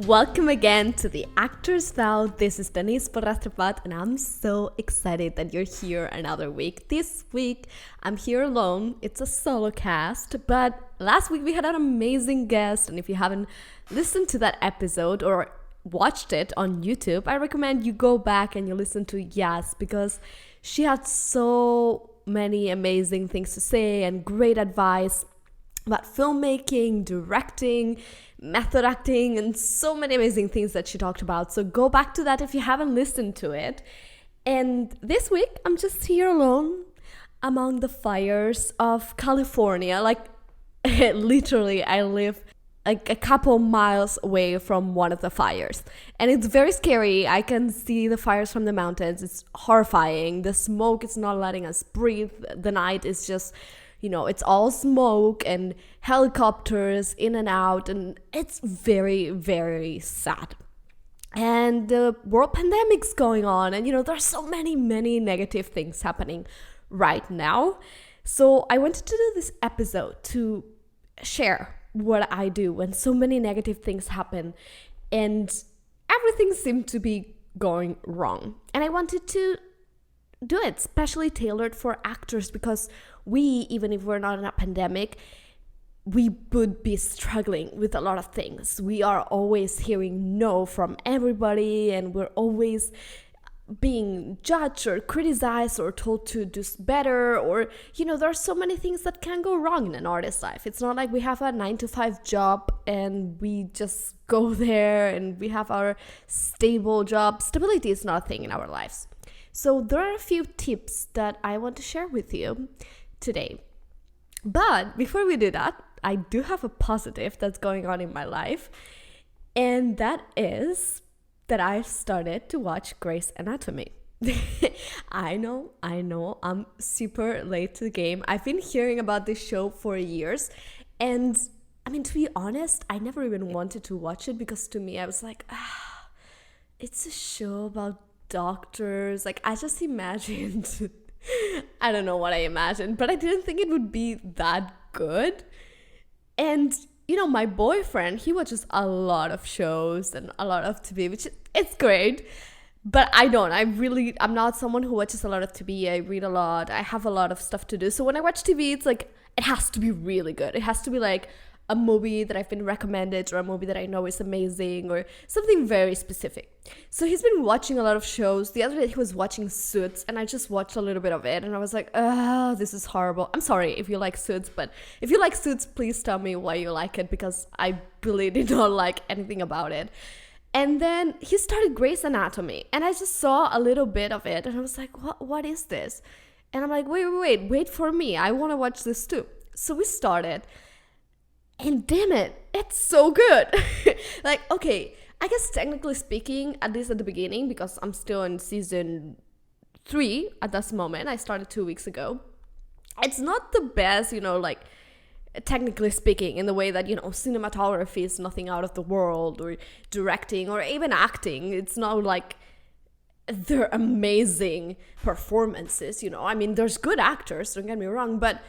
Welcome again to the Actor's Vow. This is Denise and I'm so excited that you're here another week. This week, I'm here alone. It's a solo cast, but last week we had an amazing guest, and if you haven't listened to that episode or watched it on YouTube, I recommend you go back and you listen to Yas, because she had so many amazing things to say and great advice about filmmaking, directing, method acting, and so many amazing things that she talked about. So go back to that if you haven't listened to it. And this week, I'm just here alone among the fires of California. Like, literally, I live like a couple miles away from one of the fires. And it's very scary. I can see the fires from the mountains. It's horrifying. The smoke is not letting us breathe. The night is just, it's all smoke and helicopters in and out, and it's very, very sad. And the world pandemic's going on, and there's so many negative things happening right now. So I wanted to do this episode to share what I do when so many negative things happen and everything seemed to be going wrong. And I wanted to do it specially tailored for actors, because we, even if we're not in a pandemic, we would be struggling with a lot of things. We are always hearing no from everybody, and we're always being judged or criticized or told to do better, or there are so many things that can go wrong in an artist's life. It's not like we have a 9-to-5 job and we just go there and we have our stable job. Stability is not a thing in our lives. So there are a few tips that I want to share with you today. But before we do that, I do have a positive that's going on in my life, and that is that I've started to watch Grey's Anatomy. I know, I'm super late to the game. I've been hearing about this show for years, and to be honest, I never even wanted to watch it, because to me, I was like, it's a show about doctors. Like, I just imagined I don't know what I imagined, but I didn't think it would be that good. And my boyfriend, he watches a lot of shows and a lot of TV, which it's great, but I'm not someone who watches a lot of TV. I read a lot, I have a lot of stuff to do. So when I watch TV, it's like, it has to be really good. It has to be like a movie that I've been recommended, or a movie that I know is amazing, or something very specific. So he's been watching a lot of shows. The other day he was watching Suits, and I just watched a little bit of it, and I was like, this is horrible. I'm sorry if you like Suits, but if you like Suits, please tell me why you like it, because I really did not like anything about it. And then he started Grey's Anatomy, and I just saw a little bit of it, and I was like, what is this? And I'm like, wait for me. I want to watch this too. So we started. And damn it, it's so good. Like, okay, I guess technically speaking, at least at the beginning, because I'm still in season 3 at this moment, I started 2 weeks ago. It's not the best, like, technically speaking, in the way that, cinematography is nothing out of the world, or directing, or even acting. It's not like they're amazing performances, there's good actors, don't get me wrong, but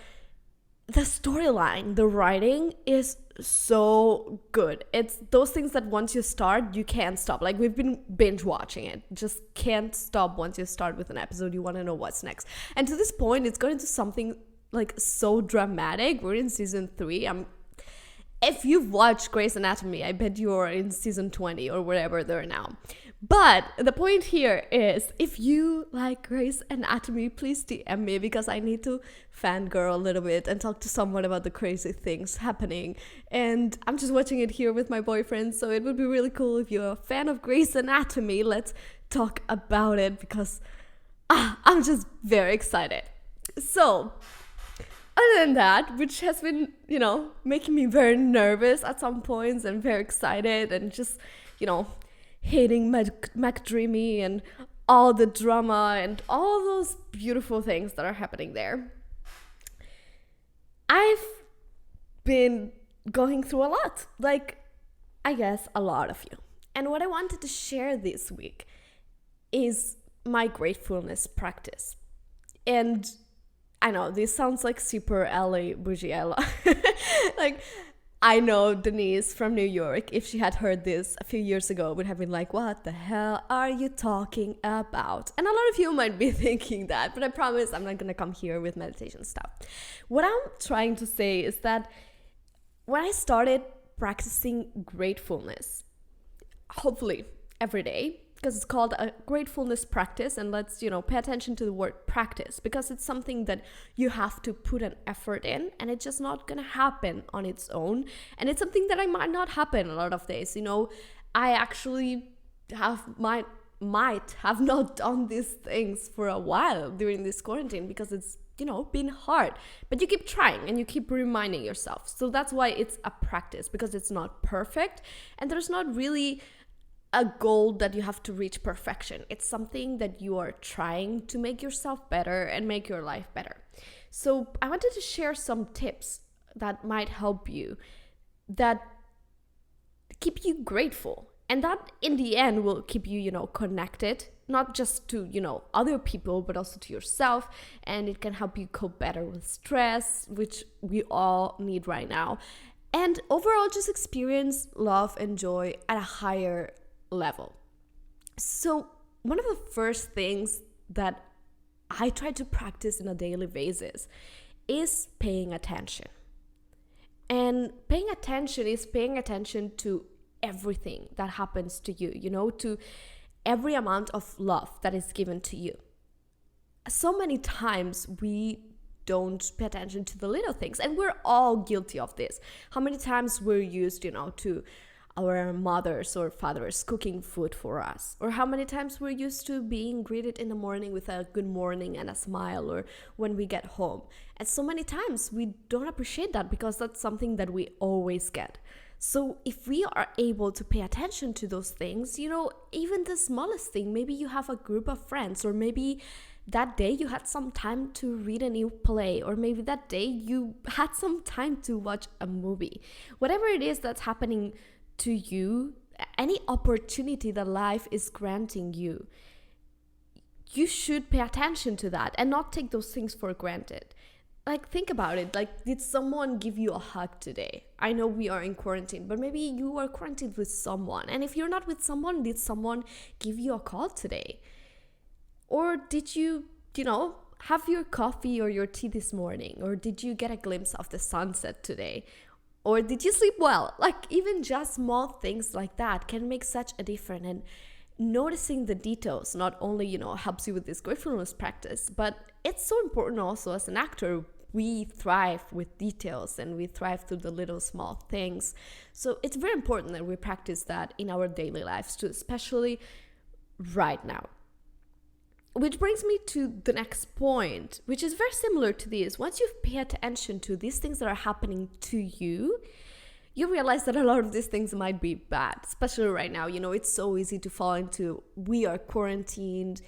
the storyline, the writing is so good. It's those things that once you start, you can't stop. Like, we've been binge watching it. Just can't stop. Once you start with an episode, you want to know what's next. And to this point, it's going to something like so dramatic. We're in season 3. If you've watched Grey's Anatomy, I bet you're in season 20 or wherever they're now. But the point here is, if you like Grey's Anatomy, please DM me, because I need to fangirl a little bit and talk to someone about the crazy things happening. And I'm just watching it here with my boyfriend, so it would be really cool if you're a fan of Grey's Anatomy. Let's talk about it, because I'm just very excited. So, other than that, which has been, making me very nervous at some points and very excited, and just, hating McDreamy and all the drama and all those beautiful things that are happening there, I've been going through a lot. Like, I guess a lot of you. And what I wanted to share this week is my gratefulness practice. And I know this sounds like super LA bougie. Like, I know Denise from New York, if she had heard this a few years ago, would have been like, what the hell are you talking about? And a lot of you might be thinking that, but I promise I'm not going to come here with meditation stuff. What I'm trying to say is that when I started practicing gratefulness, hopefully every day, because it's called a gratefulness practice, and let's pay attention to the word practice, because it's something that you have to put an effort in, and it's just not gonna happen on its own. And it's something that I might not happen a lot of days. I actually might have not done these things for a while during this quarantine, because it's been hard, but you keep trying and you keep reminding yourself. So that's why it's a practice, because it's not perfect, and there's not really a goal that you have to reach perfection. It's something that you are trying to make yourself better and make your life better. So I wanted to share some tips that might help you, that keep you grateful, and that in the end will keep you, connected, not just to, other people, but also to yourself. And it can help you cope better with stress, which we all need right now. And overall, just experience love and joy at a higher level. So one of the first things that I try to practice on a daily basis is paying attention. And paying attention is paying attention to everything that happens to you, to every amount of love that is given to you. So many times we don't pay attention to the little things, and we're all guilty of this. How many times we're used, to our mothers or fathers cooking food for us, or how many times we're used to being greeted in the morning with a good morning and a smile, or when we get home. And so many times we don't appreciate that, because that's something that we always get. So if we are able to pay attention to those things, even the smallest thing, maybe you have a group of friends, or maybe that day you had some time to read a new play, or maybe that day you had some time to watch a movie. Whatever it is that's happening to you, any opportunity that life is granting you, you should pay attention to that and not take those things for granted. Like, think about it. Like, did someone give you a hug today? I know we are in quarantine, but maybe you are quarantined with someone. And if you're not with someone, did someone give you a call today? Or did you, have your coffee or your tea this morning? Or did you get a glimpse of the sunset today? Or did you sleep well? Like, even just small things like that can make such a difference. And noticing the details not only, helps you with this gratefulness practice, but it's so important also as an actor. We thrive with details, and we thrive through the little small things. So it's very important that we practice that in our daily lives too, especially right now. Which brings me to the next point, which is very similar to this. Once you've paid attention to these things that are happening to you, you realize that a lot of these things might be bad, especially right now. It's so easy to fall into, we are quarantined.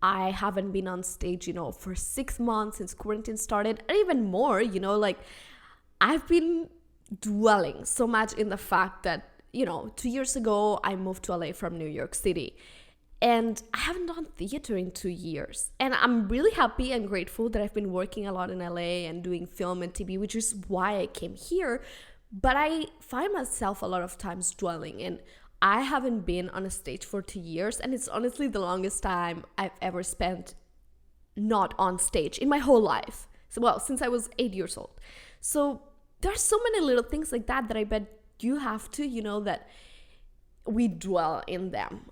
I haven't been on stage, for 6 months since quarantine started, and even more, I've been dwelling so much in the fact that, 2 years ago, I moved to LA from New York City. And I haven't done theater in 2 years. And I'm really happy and grateful that I've been working a lot in LA and doing film and TV, which is why I came here. But I find myself a lot of times dwelling, and I haven't been on a stage for 2 years. And it's honestly the longest time I've ever spent not on stage in my whole life. So, since I was 8 years old. So there are so many little things like that I bet you have to, that we dwell in them.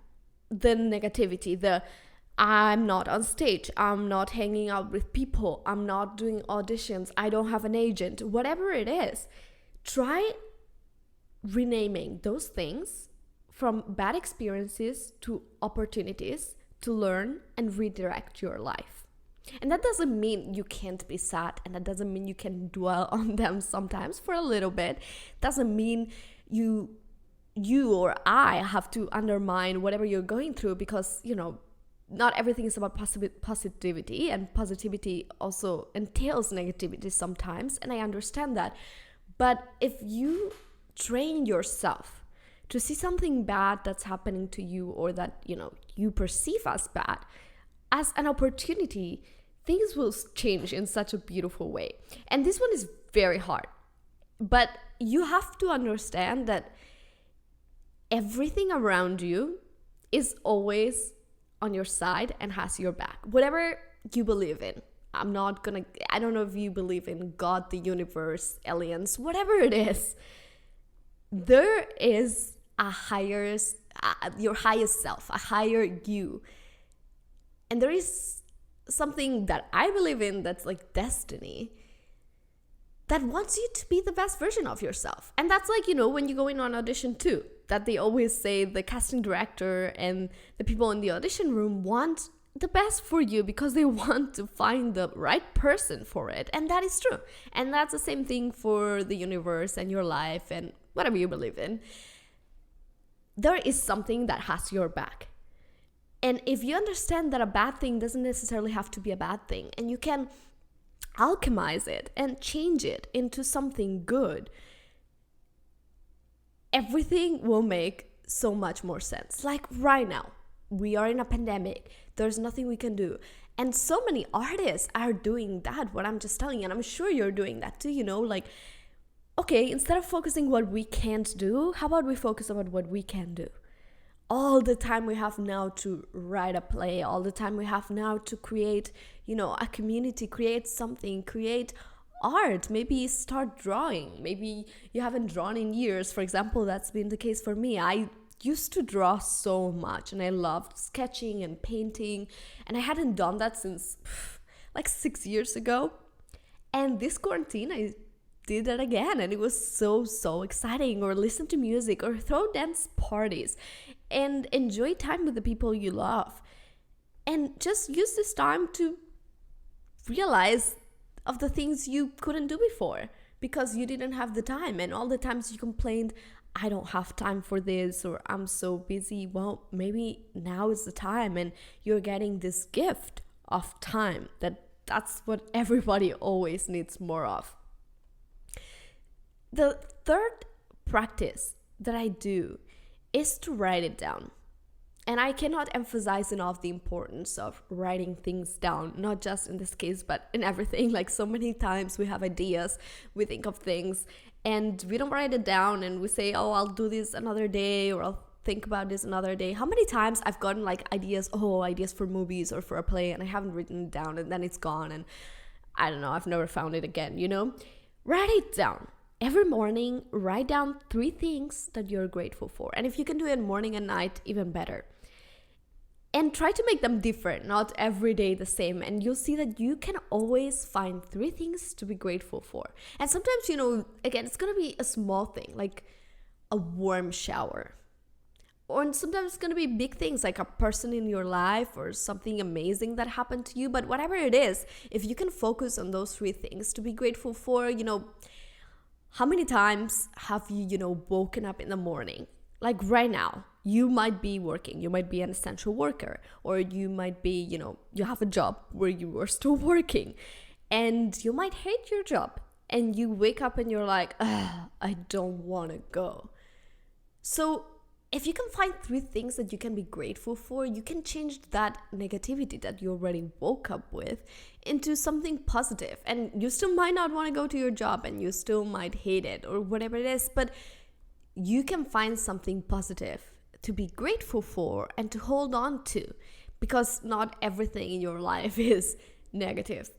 The negativity, I'm not on stage, I'm not hanging out with people, I'm not doing auditions, I don't have an agent, whatever it is. Try renaming those things from bad experiences to opportunities to learn and redirect your life. And that doesn't mean you can't be sad, and that doesn't mean you can dwell on them sometimes for a little bit. Doesn't mean you or I have to undermine whatever you're going through, because, not everything is about positivity, and positivity also entails negativity sometimes, and I understand that. But if you train yourself to see something bad that's happening to you, or that, you perceive as bad, as an opportunity, things will change in such a beautiful way. And this one is very hard. But you have to understand that everything around you is always on your side and has your back. Whatever you believe in. I don't know if you believe in God, the universe, aliens, whatever it is. There is your highest self, a higher you. And there is something that I believe in that's like destiny that wants you to be the best version of yourself. And that's like, when you go in on audition too, that they always say the casting director and the people in the audition room want the best for you because they want to find the right person for it. And that is true. And that's the same thing for the universe and your life and whatever you believe in. There is something that has your back. And if you understand that a bad thing doesn't necessarily have to be a bad thing, and you can alchemize it and change it into something good, everything will make so much more sense. Like right now, we are in a pandemic. There's nothing we can do. And so many artists are doing that, what I'm just telling you. And I'm sure you're doing that too, like, okay, instead of focusing what we can't do, how about we focus on what we can do? All the time we have now to write a play, all the time we have now to create, a community, create something, create art, maybe start drawing. Maybe you haven't drawn in years. For example, that's been the case for me. I used to draw so much and I loved sketching and painting, and I hadn't done that since like 6 years ago. And this quarantine, I did that again, and it was so exciting. Or listen to music, or throw dance parties, and enjoy time with the people you love, and just use this time to realize of the things you couldn't do before because you didn't have the time. And all the times you complained, I don't have time for this, or I'm so busy. Well, maybe now is the time, and you're getting this gift of time. That's what everybody always needs more of. The third practice that I do is to write it down. And I cannot emphasize enough the importance of writing things down, not just in this case, but in everything. Like, so many times we have ideas, we think of things, and we don't write it down, and we say, oh, I'll do this another day, or I'll think about this another day. How many times I've gotten like ideas for movies or for a play, and I haven't written it down, and then it's gone, and I don't know, I've never found it again, Write it down. Every morning, write down 3 things that you're grateful for. And if you can do it morning and night, even better. And try to make them different, not every day the same. And you'll see that you can always find 3 things to be grateful for. And sometimes, again, it's going to be a small thing, like a warm shower. Or sometimes it's going to be big things, like a person in your life or something amazing that happened to you. But whatever it is, if you can focus on those 3 things to be grateful for, how many times have you, woken up in the morning? Like right now, you might be working, you might be an essential worker, or you might be, you have a job where you are still working, and you might hate your job, and you wake up and you're like, I don't want to go. So if you can find 3 things that you can be grateful for, you can change that negativity that you already woke up with into something positive. And you still might not want to go to your job, and you still might hate it, or whatever it is, but you can find something positive to be grateful for and to hold on to, because not everything in your life is negative.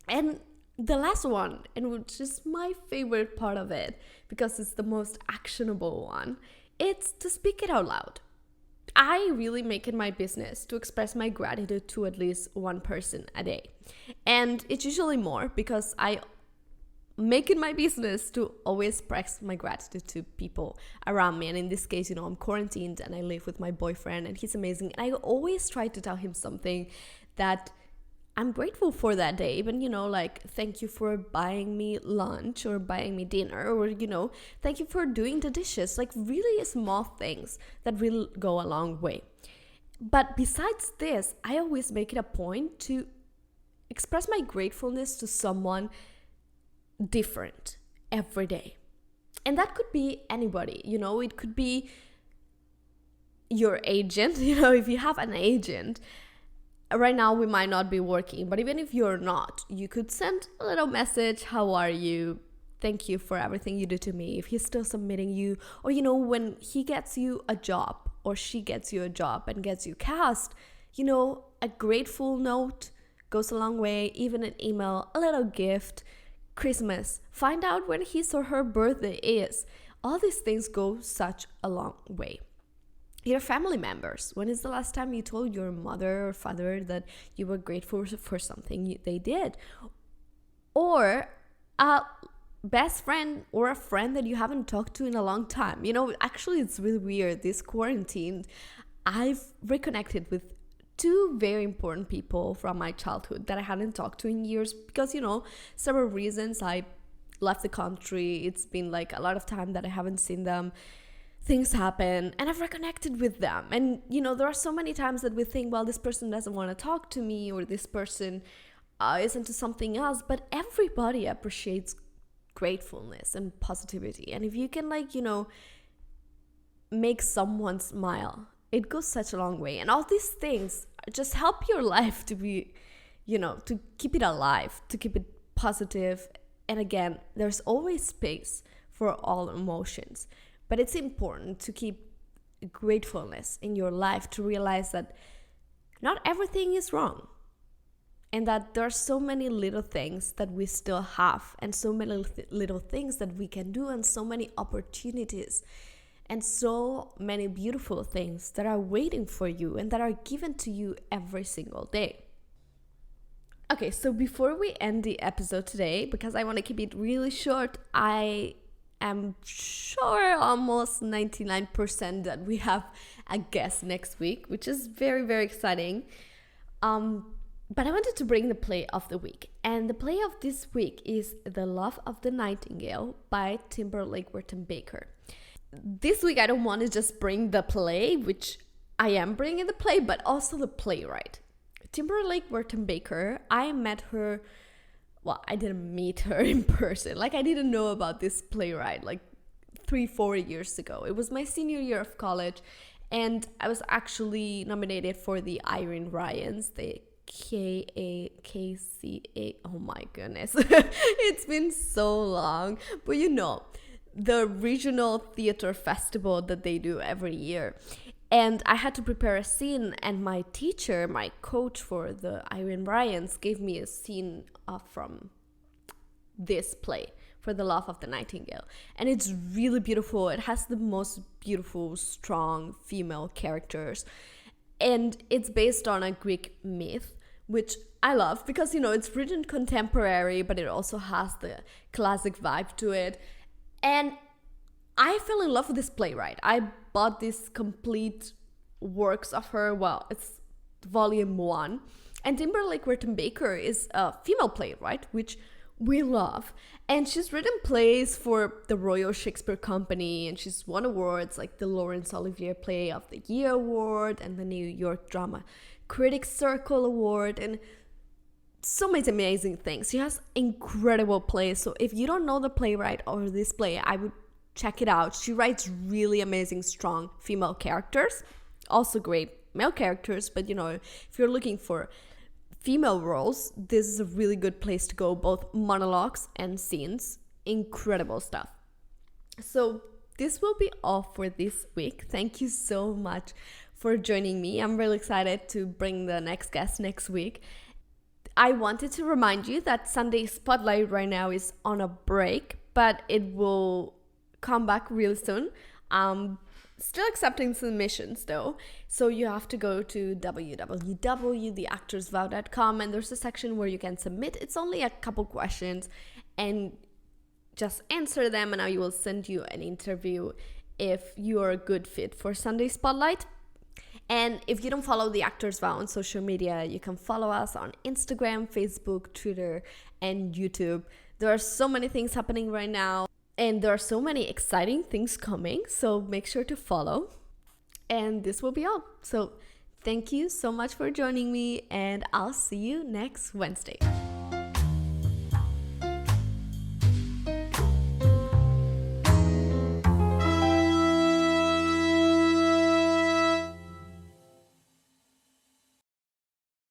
And the last one, and which is my favorite part of it, because it's the most actionable one, it's to speak it out loud. I really make it my business to express my gratitude to at least one person a day. And it's usually more, because I make it my business to always express my gratitude to people around me. And in this case, I'm quarantined and I live with my boyfriend, and he's amazing. And I always try to tell him something that I'm grateful for that day. Even, like, thank you for buying me lunch or buying me dinner, or, thank you for doing the dishes. Like, really small things that will go a long way. But besides this, I always make it a point to express my gratefulness to someone different every day. And that could be anybody, it could be your agent, if you have an agent. Right now we might not be working, but even if you're not, you could send a little message. How are you? thank you for everything you do to me, if he's still submitting you, or when he gets you a job or she gets you a job and gets you cast, a grateful note goes a long way. Even an email, a little gift, Christmas, find out when his or her birthday is. All these things go such a long way. Your family members, when is the last time you told your mother or father that you were grateful for something they did? Or a best friend or a friend that you haven't talked to in a long time. Actually, it's really weird. This quarantine, I've reconnected with two very important people from my childhood that I hadn't talked to in years because, several reasons. I left the country. It's been like a lot of time that I haven't seen them. Things happen and I've reconnected with them. And, there are so many times that we think, well, this person doesn't want to talk to me, or this person is into something else. But everybody appreciates gratefulness and positivity. And if you can, make someone smile, it goes such a long way. And all these things just help your life to be, to keep it alive, to keep it positive. And again, there's always space for all emotions. But it's important to keep gratefulness in your life, to realize that not everything is wrong. And that there are so many little things that we still have, and so many little things that we can do, and so many opportunities, and so many beautiful things that are waiting for you and that are given to you every single day. Okay, so before we end the episode today, because I want to keep it really short, I am sure almost 99% that we have a guest next week, which is very, very exciting. But I wanted to bring the play of the week. And the play of this week is The Love of the Nightingale by Timberlake Wertenbaker. This week, I don't want to just bring the play, which I am bringing the play, but also the playwright. Timberlake Wertenbaker, I met her, well, I didn't meet her in person. I didn't know about this playwright 3-4 years ago. It was my senior year of college, and I was actually nominated for the Irene Ryans, the KAKCA. Oh my goodness. It's been so long. But the regional theater festival that they do every year. And I had to prepare a scene, and my teacher, my coach for the Irene Ryans, gave me a scene from this play for The Love of the Nightingale. And it's really beautiful. It has the most beautiful, strong female characters. And it's based on a Greek myth, which I love because, it's written contemporary, but it also has the classic vibe to it. And I fell in love with this playwright. I bought these complete works of her. Well, it's volume 1. And Timberlake Wertenbaker is a female playwright, which we love. And she's written plays for the Royal Shakespeare Company, and she's won awards like the Laurence Olivier Play of the Year Award and the New York Drama Critics Circle Award, and so many amazing things. She has incredible plays. So if you don't know the playwright or this play, I would check it out. She writes really amazing, strong female characters, also great male characters. But if you're looking for female roles, this is a really good place to go, both monologues and scenes. Incredible stuff. So this will be all for this week. Thank you so much for joining me. I'm really excited to bring the next guest next week. I wanted to remind you that Sunday Spotlight right now is on a break, but it will come back really soon. Still accepting submissions though, so you have to go to www.theactorsvow.com, and there's a section where you can submit. It's only a couple questions, and just answer them, and I will send you an interview if you are a good fit for Sunday Spotlight. And if you don't follow The Actors Vow on social media, you can follow us on Instagram, Facebook, Twitter, and YouTube. There are so many things happening right now, and there are so many exciting things coming, so make sure to follow. And this will be all. So thank you so much for joining me, and I'll see you next Wednesday.